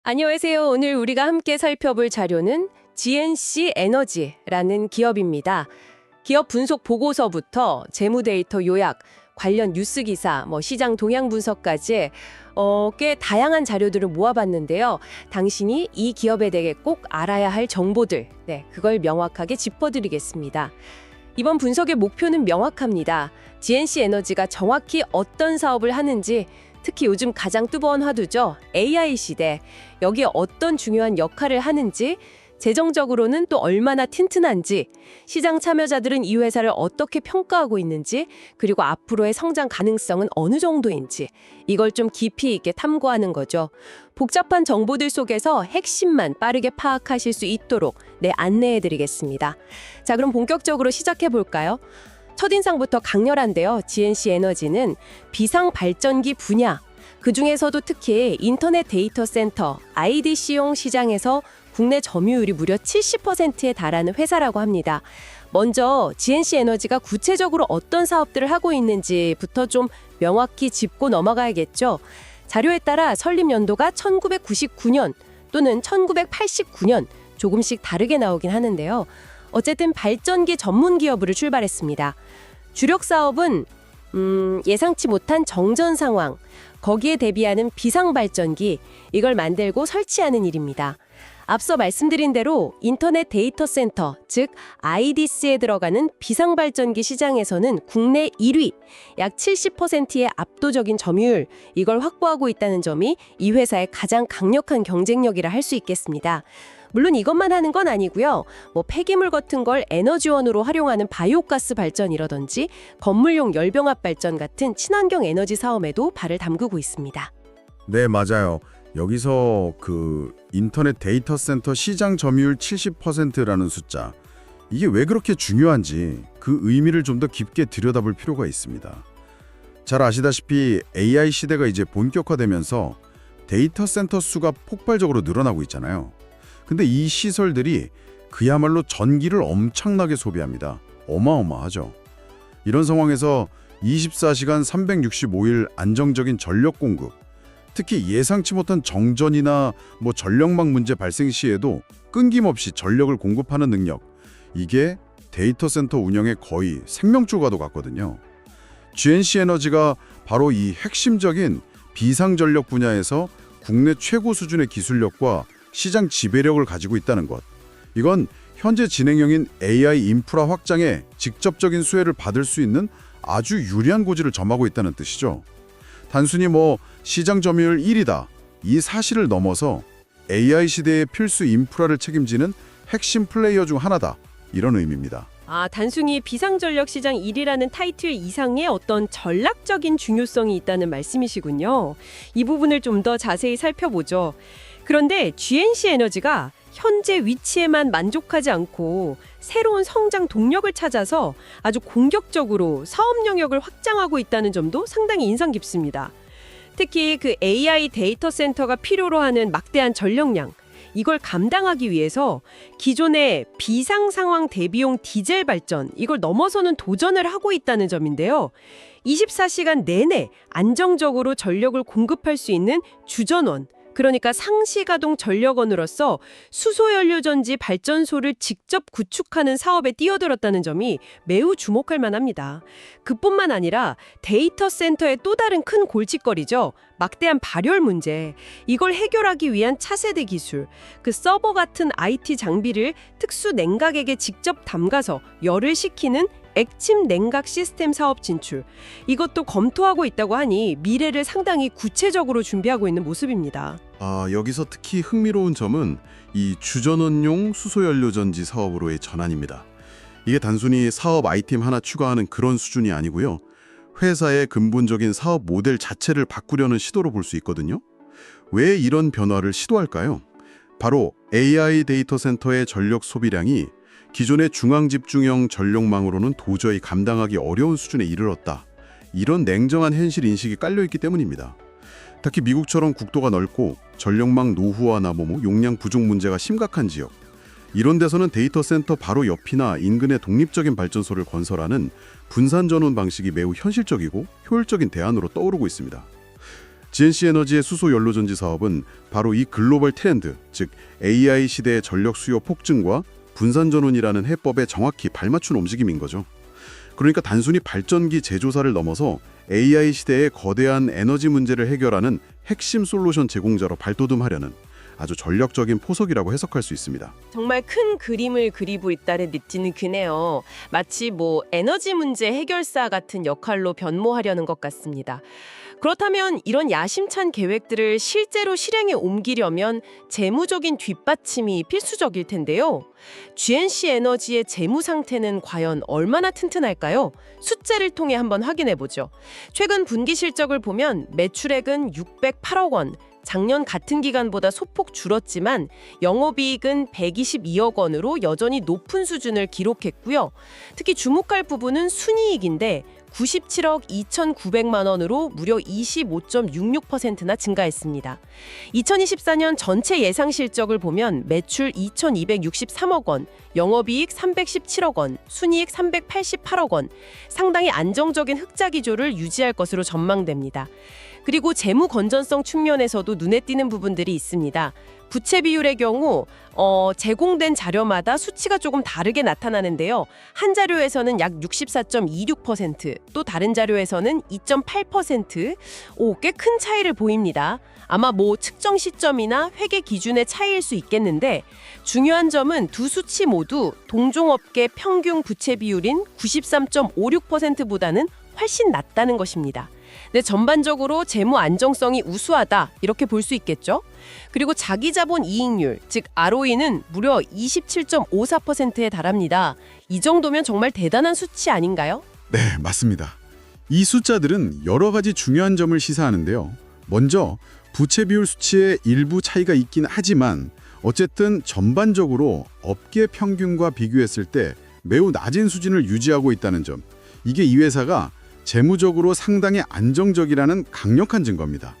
안녕하세요. 오늘 우리가 함께 살펴볼 자료는 GNC 에너지라는 기업입니다. 기업 분석 보고서부터 재무 데이터 요약, 관련 뉴스 기사, 시장 동향 분석까지 꽤 다양한 자료들을 모아봤는데요. 당신이 이 기업에 대해 꼭 알아야 할 정보들, 그걸 명확하게 짚어드리겠습니다. 이번 분석의 목표는 명확합니다. GNC 에너지가 정확히 어떤 사업을 하는지, 특히 요즘 가장 뜨거운 화두죠. AI 시대. 여기에 어떤 중요한 역할을 하는지, 재정적으로는 또 얼마나 튼튼한지, 시장 참여자들은 이 회사를 어떻게 평가하고 있는지, 그리고 앞으로의 성장 가능성은 어느 정도인지, 이걸 좀 깊이 있게 탐구하는 거죠. 복잡한 정보들 속에서 핵심만 빠르게 파악하실 수 있도록 안내해드리겠습니다. 자, 그럼 본격적으로 시작해볼까요? 첫인상부터 강렬한데요. GNC 에너지는 비상발전기 분야, 그중에서도 특히 인터넷 데이터 센터, IDC용 시장에서 국내 점유율이 무려 70%에 달하는 회사라고 합니다. 먼저 GNC 에너지가 구체적으로 어떤 사업들을 하고 있는지부터 좀 명확히 짚고 넘어가야겠죠. 자료에 따라 설립 연도가 1999년 또는 1989년 조금씩 다르게 나오긴 하는데요. 어쨌든 발전기 전문 기업으로 출발했습니다. 주력 사업은 예상치 못한 정전 상황, 거기에 대비하는 비상발전기, 이걸 만들고 설치하는 일입니다. 앞서 말씀드린 대로 인터넷 데이터 센터, 즉 IDC에 들어가는 비상발전기 시장에서는 국내 1위, 약 70%의 압도적인 점유율, 이걸 확보하고 있다는 점이 이 회사의 가장 강력한 경쟁력이라 할 수 있겠습니다. 물론 이것만 하는 건 아니고요. 폐기물 같은 걸 에너지원으로 활용하는 바이오가스 발전이라든지 건물용 열병합 발전 같은 친환경 에너지 사업에도 발을 담그고 있습니다. 네, 맞아요. 여기서 인터넷 데이터 센터 시장 점유율 70%라는 숫자, 이게 왜 그렇게 중요한지 그 의미를 좀 더 깊게 들여다볼 필요가 있습니다. 잘 아시다시피 AI 시대가 이제 본격화되면서 데이터 센터 수가 폭발적으로 늘어나고 있잖아요. 근데 이 시설들이 그야말로 전기를 엄청나게 소비합니다. 어마어마하죠. 이런 상황에서 24시간 365일 안정적인 전력 공급, 특히 예상치 못한 정전이나 전력망 문제 발생 시에도 끊김없이 전력을 공급하는 능력, 이게 데이터 센터 운영의 거의 생명줄과도 같거든요. GNC 에너지가 바로 이 핵심적인 비상전력 분야에서 국내 최고 수준의 기술력과 시장 지배력을 가지고 있다는 것. 이건 현재 진행형인 AI 인프라 확장에 직접적인 수혜를 받을 수 있는 아주 유리한 고지를 점하고 있다는 뜻이죠. 단순히 시장 점유율 1위다, 이 사실을 넘어서 AI 시대의 필수 인프라를 책임지는 핵심 플레이어 중 하나다, 이런 의미입니다. 단순히 비상전력 시장 1위라는 타이틀 이상의 어떤 전략적인 중요성이 있다는 말씀이시군요. 이 부분을 좀 더 자세히 살펴보죠. 그런데 GNC 에너지가 현재 위치에만 만족하지 않고 새로운 성장 동력을 찾아서 아주 공격적으로 사업 영역을 확장하고 있다는 점도 상당히 인상 깊습니다. 특히 AI 데이터 센터가 필요로 하는 막대한 전력량, 이걸 감당하기 위해서 기존의 비상 상황 대비용 디젤 발전, 이걸 넘어서는 도전을 하고 있다는 점인데요. 24시간 내내 안정적으로 전력을 공급할 수 있는 주전원, 그러니까 상시가동 전력원으로서 수소연료전지 발전소를 직접 구축하는 사업에 뛰어들었다는 점이 매우 주목할 만합니다. 그뿐만 아니라 데이터 센터의 또 다른 큰 골칫거리죠. 막대한 발열 문제. 이걸 해결하기 위한 차세대 기술, 서버 같은 IT 장비를 특수 냉각액에 직접 담가서 열을 식히는 액침 냉각 시스템 사업 진출, 이것도 검토하고 있다고 하니 미래를 상당히 구체적으로 준비하고 있는 모습입니다. 여기서 특히 흥미로운 점은 이 주전원용 수소연료전지 사업으로의 전환입니다. 이게 단순히 사업 아이템 하나 추가하는 그런 수준이 아니고요. 회사의 근본적인 사업 모델 자체를 바꾸려는 시도로 볼 수 있거든요. 왜 이런 변화를 시도할까요? 바로 AI 데이터 센터의 전력 소비량이 기존의 중앙집중형 전력망으로는 도저히 감당하기 어려운 수준에 이르렀다, 이런 냉정한 현실 인식이 깔려있기 때문입니다. 특히 미국처럼 국토가 넓고 전력망 노후화나 용량 부족 문제가 심각한 지역, 이런 데서는 데이터 센터 바로 옆이나 인근에 독립적인 발전소를 건설하는 분산 전원 방식이 매우 현실적이고 효율적인 대안으로 떠오르고 있습니다. GNC 에너지의 수소 연료 전지 사업은 바로 이 글로벌 트렌드, 즉 AI 시대의 전력 수요 폭증과 분산 전원이라는 해법에 정확히 발맞춘 움직임인 거죠. 그러니까 단순히 발전기 제조사를 넘어서 AI 시대의 거대한 에너지 문제를 해결하는 핵심 솔루션 제공자로 발돋움하려는 아주 전략적인 포석이라고 해석할 수 있습니다. 정말 큰 그림을 그리고 있다는 느낌이 드네요. 마치 에너지 문제 해결사 같은 역할로 변모하려는 것 같습니다. 그렇다면 이런 야심찬 계획들을 실제로 실행에 옮기려면 재무적인 뒷받침이 필수적일 텐데요. GNC 에너지의 재무 상태는 과연 얼마나 튼튼할까요? 숫자를 통해 한번 확인해 보죠. 최근 분기 실적을 보면 매출액은 608억 원, 작년 같은 기간보다 소폭 줄었지만 영업이익은 122억 원으로 여전히 높은 수준을 기록했고요. 특히 주목할 부분은 순이익인데 97억 2,900만 원으로 무려 25.66%나 증가했습니다. 2024년 전체 예상 실적을 보면 매출 2,263억 원, 영업이익 317억 원, 순이익 388억 원, 상당히 안정적인 흑자 기조를 유지할 것으로 전망됩니다. 그리고 재무 건전성 측면에서도 눈에 띄는 부분들이 있습니다. 부채 비율의 경우 제공된 자료마다 수치가 조금 다르게 나타나는데요. 한 자료에서는 약 64.26%, 또 다른 자료에서는 2.8%, 꽤 큰 차이를 보입니다. 아마 측정 시점이나 회계 기준의 차이일 수 있겠는데 중요한 점은 두 수치 모두 동종업계 평균 부채 비율인 93.56%보다는 훨씬 낮다는 것입니다. 네, 전반적으로 재무 안정성이 우수하다 이렇게 볼 수 있겠죠. 그리고 자기자본 이익률, 즉 ROE는 무려 27.54%에 달합니다. 이 정도면 정말 대단한 수치 아닌가요? 네, 맞습니다. 이 숫자들은 여러 가지 중요한 점을 시사하는데요. 먼저 부채 비율 수치에 일부 차이가 있긴 하지만 어쨌든 전반적으로 업계 평균과 비교했을 때 매우 낮은 수준을 유지하고 있다는 점. 이게 이 회사가 재무적으로 상당히 안정적이라는 강력한 증거입니다.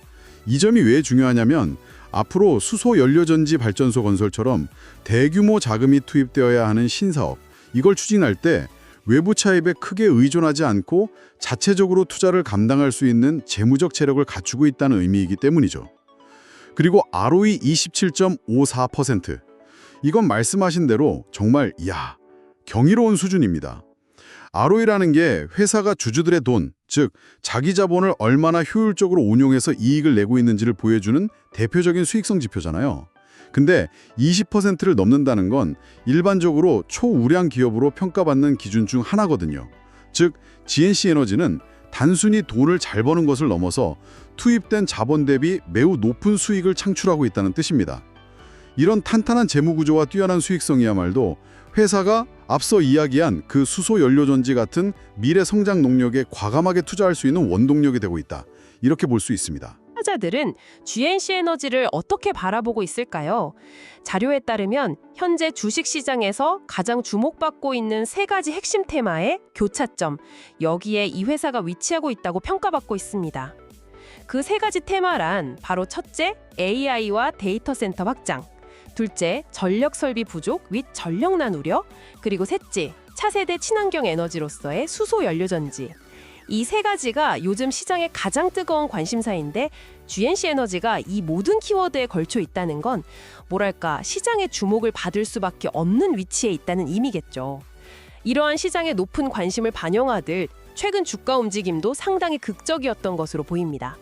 이 점이 왜 중요하냐면 앞으로 수소 연료전지 발전소 건설처럼 대규모 자금이 투입되어야 하는 신사업, 이걸 추진할 때 외부 차입에 크게 의존하지 않고 자체적으로 투자를 감당할 수 있는 재무적 체력을 갖추고 있다는 의미이기 때문이죠. 그리고 ROE 27.54%. 이건 말씀하신 대로 정말 경이로운 수준입니다. ROE라는 게 회사가 주주들의 돈, 즉 자기 자본을 얼마나 효율적으로 운용해서 이익을 내고 있는지를 보여주는 대표적인 수익성 지표잖아요. 근데 20%를 넘는다는 건 일반적으로 초우량 기업으로 평가받는 기준 중 하나거든요. 즉 GNC 에너지는 단순히 돈을 잘 버는 것을 넘어서 투입된 자본 대비 매우 높은 수익을 창출하고 있다는 뜻입니다. 이런 탄탄한 재무 구조와 뛰어난 수익성이야말로 회사가 앞서 이야기한 그 수소 연료전지 같은 미래 성장 농력에 과감하게 투자할 수 있는 원동력이 되고 있다. 이렇게 볼 수 있습니다. 투자자들은 GNC 에너지를 어떻게 바라보고 있을까요? 자료에 따르면 현재 주식시장에서 가장 주목받고 있는 세 가지 핵심 테마의 교차점, 여기에 이 회사가 위치하고 있다고 평가받고 있습니다. 그 세 가지 테마란 바로 첫째, AI와 데이터 센터 확장, 둘째, 전력 설비 부족 및 전력난 우려, 그리고 셋째, 차세대 친환경 에너지로서의 수소 연료전지. 이 세 가지가 요즘 시장의 가장 뜨거운 관심사인데 GNC 에너지가 이 모든 키워드에 걸쳐 있다는 건 시장의 주목을 받을 수밖에 없는 위치에 있다는 의미겠죠. 이러한 시장의 높은 관심을 반영하듯 최근 주가 움직임도 상당히 극적이었던 것으로 보입니다.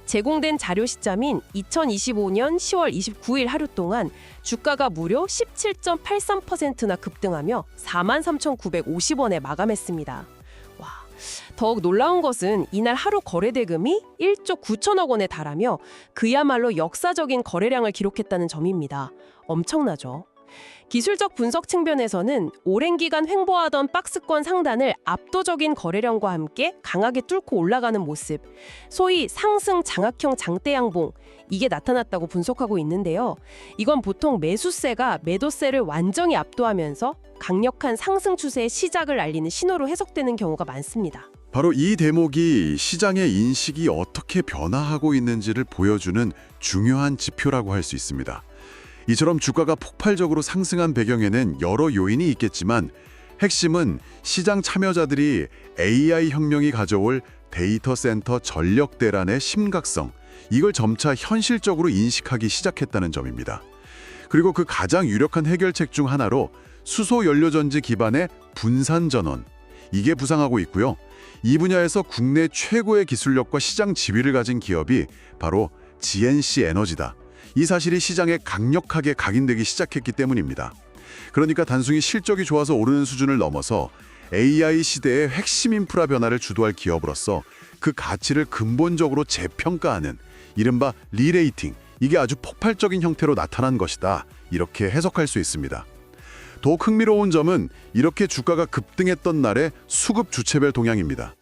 제공된 자료 시점인 2025년 10월 29일 하루 동안 주가가 무려 17.83%나 급등하며 43,950원에 마감했습니다. 더욱 놀라운 것은 이날 하루 거래 대금이 1조 9천억 원에 달하며 그야말로 역사적인 거래량을 기록했다는 점입니다. 엄청나죠? 기술적 분석 측면에서는 오랜 기간 횡보하던 박스권 상단을 압도적인 거래량과 함께 강하게 뚫고 올라가는 모습, 소위 상승 장악형 장대 양봉, 이게 나타났다고 분석하고 있는데요. 이건 보통 매수세가 매도세를 완전히 압도하면서 강력한 상승 추세의 시작을 알리는 신호로 해석되는 경우가 많습니다. 바로 이 대목이 시장의 인식이 어떻게 변화하고 있는지를 보여주는 중요한 지표라고 할 수 있습니다. 이처럼 주가가 폭발적으로 상승한 배경에는 여러 요인이 있겠지만 핵심은 시장 참여자들이 AI 혁명이 가져올 데이터 센터 전력 대란의 심각성, 이걸 점차 현실적으로 인식하기 시작했다는 점입니다. 그리고 그 가장 유력한 해결책 중 하나로 수소 연료전지 기반의 분산 전원, 이게 부상하고 있고요. 이 분야에서 국내 최고의 기술력과 시장 지위를 가진 기업이 바로 GNC 에너지다. 이 사실이 시장에 강력하게 각인되기 시작했기 때문입니다. 그러니까 단순히 실적이 좋아서 오르는 수준을 넘어서 AI 시대의 핵심 인프라 변화를 주도할 기업으로서 그 가치를 근본적으로 재평가하는 이른바 리레이팅, 이게 아주 폭발적인 형태로 나타난 것이다. 이렇게 해석할 수 있습니다. 더욱 흥미로운 점은 이렇게 주가가 급등했던 날의 수급 주체별 동향입니다.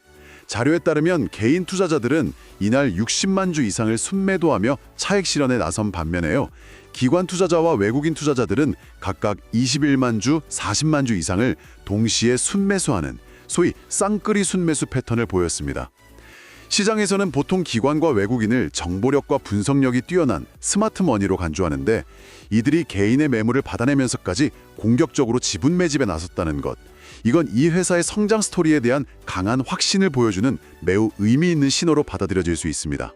자료에 따르면 개인 투자자들은 이날 60만 주 이상을 순매도하며 차익 실현에 나선 반면에요. 기관 투자자와 외국인 투자자들은 각각 21만 주, 40만 주 이상을 동시에 순매수하는 소위 쌍끌이 순매수 패턴을 보였습니다. 시장에서는 보통 기관과 외국인을 정보력과 분석력이 뛰어난 스마트머니로 간주하는데 이들이 개인의 매물을 받아내면서까지 공격적으로 지분 매집에 나섰다는 것. 이건 이 회사의 성장 스토리에 대한 강한 확신을 보여주는 매우 의미 있는 신호로 받아들여질 수 있습니다.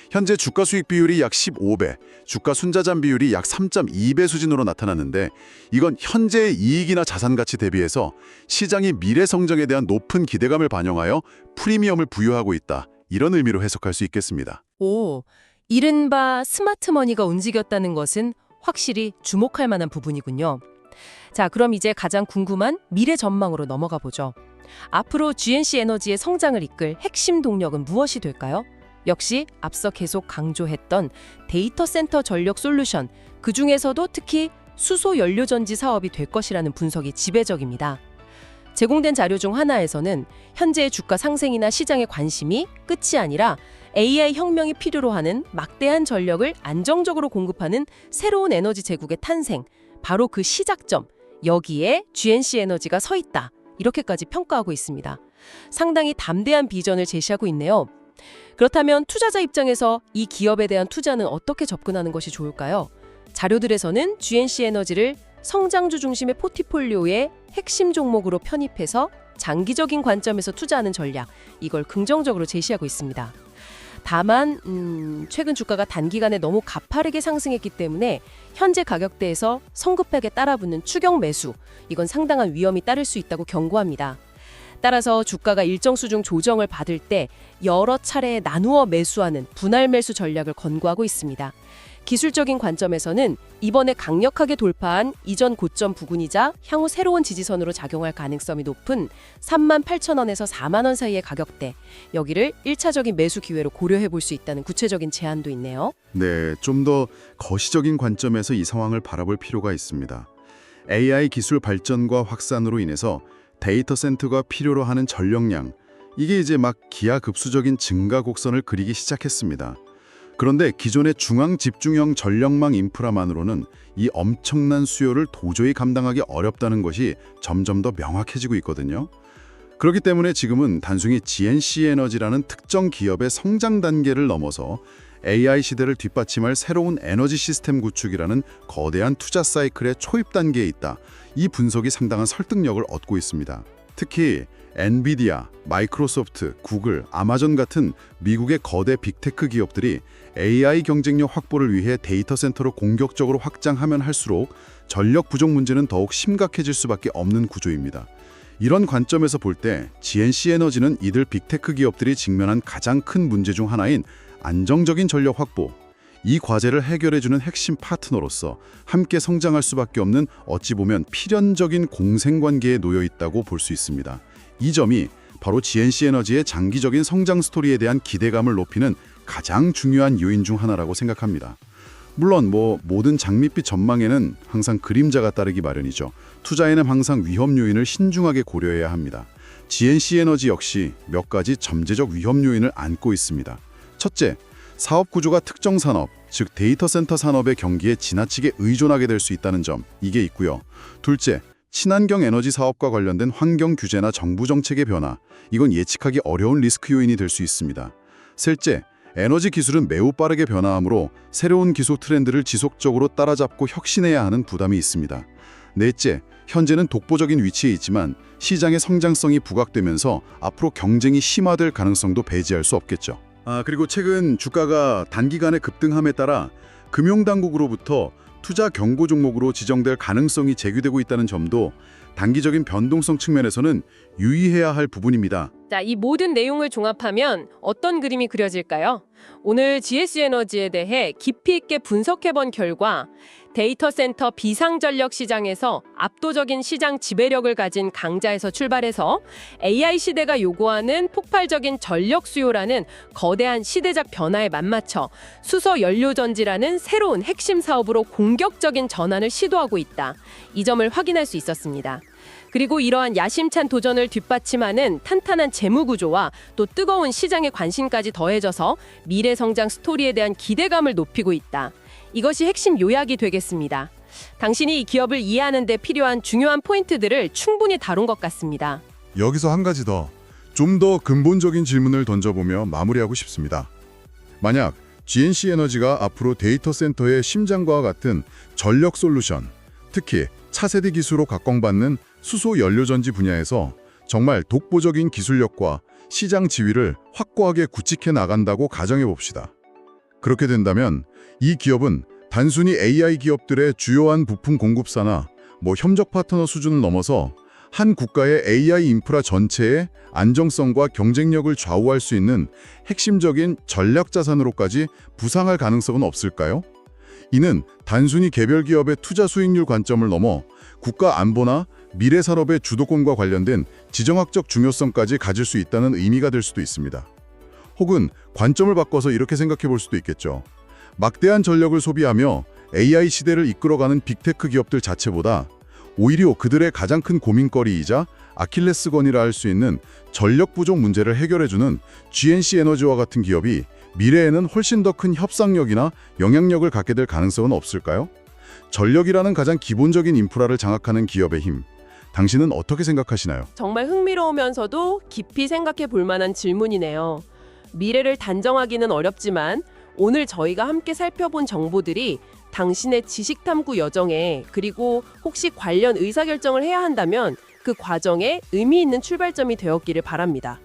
현재 주가 수익 비율이 약 15배, 주가 순자산 비율이 약 3.2배 수준으로 나타났는데 이건 현재의 이익이나 자산 가치 대비해서 시장이 미래 성장에 대한 높은 기대감을 반영하여 프리미엄을 부여하고 있다. 이런 의미로 해석할 수 있겠습니다. 오, 이른바 스마트머니가 움직였다는 것은 확실히 주목할 만한 부분이군요. 자, 그럼 이제 가장 궁금한 미래 전망으로 넘어가 보죠. 앞으로 GNC 에너지의 성장을 이끌 핵심 동력은 무엇이 될까요? 역시 앞서 계속 강조했던 데이터 센터 전력 솔루션, 그중에서도 특히 수소 연료전지 사업이 될 것이라는 분석이 지배적입니다. 제공된 자료 중 하나에서는 현재의 주가 상승이나 시장의 관심이 끝이 아니라 AI 혁명이 필요로 하는 막대한 전력을 안정적으로 공급하는 새로운 에너지 제국의 탄생, 바로 그 시작점, 여기에 GNC 에너지가 서 있다. 이렇게까지 평가하고 있습니다. 상당히 담대한 비전을 제시하고 있네요. 그렇다면 투자자 입장에서 이 기업에 대한 투자는 어떻게 접근하는 것이 좋을까요? 자료들에서는 GNC 에너지를 성장주 중심의 포트폴리오의 핵심 종목으로 편입해서 장기적인 관점에서 투자하는 전략, 이걸 긍정적으로 제시하고 있습니다. 다만 최근 주가가 단기간에 너무 가파르게 상승했기 때문에 현재 가격대에서 성급하게 따라붙는 추격 매수, 이건 상당한 위험이 따를 수 있다고 경고합니다. 따라서 주가가 일정 수준 조정을 받을 때 여러 차례 나누어 매수하는 분할 매수 전략을 권고하고 있습니다. 기술적인 관점에서는 이번에 강력하게 돌파한 이전 고점 부근이자 향후 새로운 지지선으로 작용할 가능성이 높은 38,000원에서 4만 원 사이의 가격대, 여기를 1차적인 매수 기회로 고려해 볼 수 있다는 구체적인 제안도 있네요. 네, 좀 더 거시적인 관점에서 이 상황을 바라볼 필요가 있습니다. AI 기술 발전과 확산으로 인해서 데이터 센터가 필요로 하는 전력량, 이게 이제 막 기하급수적인 증가 곡선을 그리기 시작했습니다. 그런데 기존의 중앙 집중형 전력망 인프라만으로는 이 엄청난 수요를 도저히 감당하기 어렵다는 것이 점점 더 명확해지고 있거든요. 그렇기 때문에 지금은 단순히 GNC 에너지라는 특정 기업의 성장 단계를 넘어서 AI 시대를 뒷받침할 새로운 에너지 시스템 구축이라는 거대한 투자 사이클의 초입 단계에 있다. 이 분석이 상당한 설득력을 얻고 있습니다. 특히 엔비디아, 마이크로소프트, 구글, 아마존 같은 미국의 거대 빅테크 기업들이 AI 경쟁력 확보를 위해 데이터 센터로 공격적으로 확장하면 할수록 전력 부족 문제는 더욱 심각해질 수밖에 없는 구조입니다. 이런 관점에서 볼 때 GNC 에너지는 이들 빅테크 기업들이 직면한 가장 큰 문제 중 하나인 안정적인 전력 확보, 이 과제를 해결해주는 핵심 파트너로서 함께 성장할 수밖에 없는 어찌 보면 필연적인 공생관계에 놓여 있다고 볼 수 있습니다. 이 점이 바로 GNC 에너지의 장기적인 성장 스토리에 대한 기대감을 높이는 가장 중요한 요인 중 하나라고 생각합니다. 물론 모든 장밋빛 전망에는 항상 그림자가 따르기 마련이죠. 투자에는 항상 위험 요인을 신중하게 고려해야 합니다. GNC 에너지 역시 몇 가지 잠재적 위험 요인을 안고 있습니다. 첫째, 사업 구조가 특정 산업, 즉 데이터 센터 산업의 경기에 지나치게 의존하게 될 수 있다는 점, 이게 있고요. 둘째, 친환경 에너지 사업과 관련된 환경 규제나 정부 정책의 변화, 이건 예측하기 어려운 리스크 요인이 될 수 있습니다. 셋째, 에너지 기술은 매우 빠르게 변화하므로 새로운 기술 트렌드를 지속적으로 따라잡고 혁신해야 하는 부담이 있습니다. 넷째, 현재는 독보적인 위치에 있지만 시장의 성장성이 부각되면서 앞으로 경쟁이 심화될 가능성도 배제할 수 없겠죠. 그리고 최근 주가가 단기간에 급등함에 따라 금융당국으로부터 투자 경고 종목으로 지정될 가능성이 제기되고 있다는 점도 단기적인 변동성 측면에서는 유의해야 할 부분입니다. 자, 이 모든 내용을 종합하면 어떤 그림이 그려질까요? 오늘 GS에너지에 대해 깊이 있게 분석해본 결과 데이터 센터 비상전력 시장에서 압도적인 시장 지배력을 가진 강자에서 출발해서 AI 시대가 요구하는 폭발적인 전력 수요라는 거대한 시대적 변화에 맞맞춰 수소 연료 전지라는 새로운 핵심 사업으로 공격적인 전환을 시도하고 있다. 이 점을 확인할 수 있었습니다. 그리고 이러한 야심찬 도전을 뒷받침하는 탄탄한 재무 구조와 또 뜨거운 시장의 관심까지 더해져서 미래 성장 스토리에 대한 기대감을 높이고 있다. 이것이 핵심 요약이 되겠습니다. 당신이 이 기업을 이해하는 데 필요한 중요한 포인트들을 충분히 다룬 것 같습니다. 여기서 한 가지 더, 좀 더 근본적인 질문을 던져보며 마무리하고 싶습니다. 만약 GNC 에너지가 앞으로 데이터 센터의 심장과 같은 전력 솔루션, 특히 차세대 기술로 각광받는 수소 연료전지 분야에서 정말 독보적인 기술력과 시장 지위를 확고하게 구축해 나간다고 가정해 봅시다. 그렇게 된다면 이 기업은 단순히 AI 기업들의 주요한 부품 공급사나 협력 파트너 수준을 넘어서 한 국가의 AI 인프라 전체의 안정성과 경쟁력을 좌우할 수 있는 핵심적인 전략 자산으로까지 부상할 가능성은 없을까요? 이는 단순히 개별 기업의 투자 수익률 관점을 넘어 국가 안보나 미래 산업의 주도권과 관련된 지정학적 중요성까지 가질 수 있다는 의미가 될 수도 있습니다. 혹은 관점을 바꿔서 이렇게 생각해 볼 수도 있겠죠. 막대한 전력을 소비하며 AI 시대를 이끌어가는 빅테크 기업들 자체보다 오히려 그들의 가장 큰 고민거리이자 아킬레스건이라 할 수 있는 전력 부족 문제를 해결해주는 GNC 에너지와 같은 기업이 미래에는 훨씬 더 큰 협상력이나 영향력을 갖게 될 가능성은 없을까요? 전력이라는 가장 기본적인 인프라를 장악하는 기업의 힘, 당신은 어떻게 생각하시나요? 정말 흥미로우면서도 깊이 생각해 볼 만한 질문이네요. 미래를 단정하기는 어렵지만 오늘 저희가 함께 살펴본 정보들이 당신의 지식 탐구 여정에 그리고 혹시 관련 의사결정을 해야 한다면 그 과정에 의미 있는 출발점이 되었기를 바랍니다.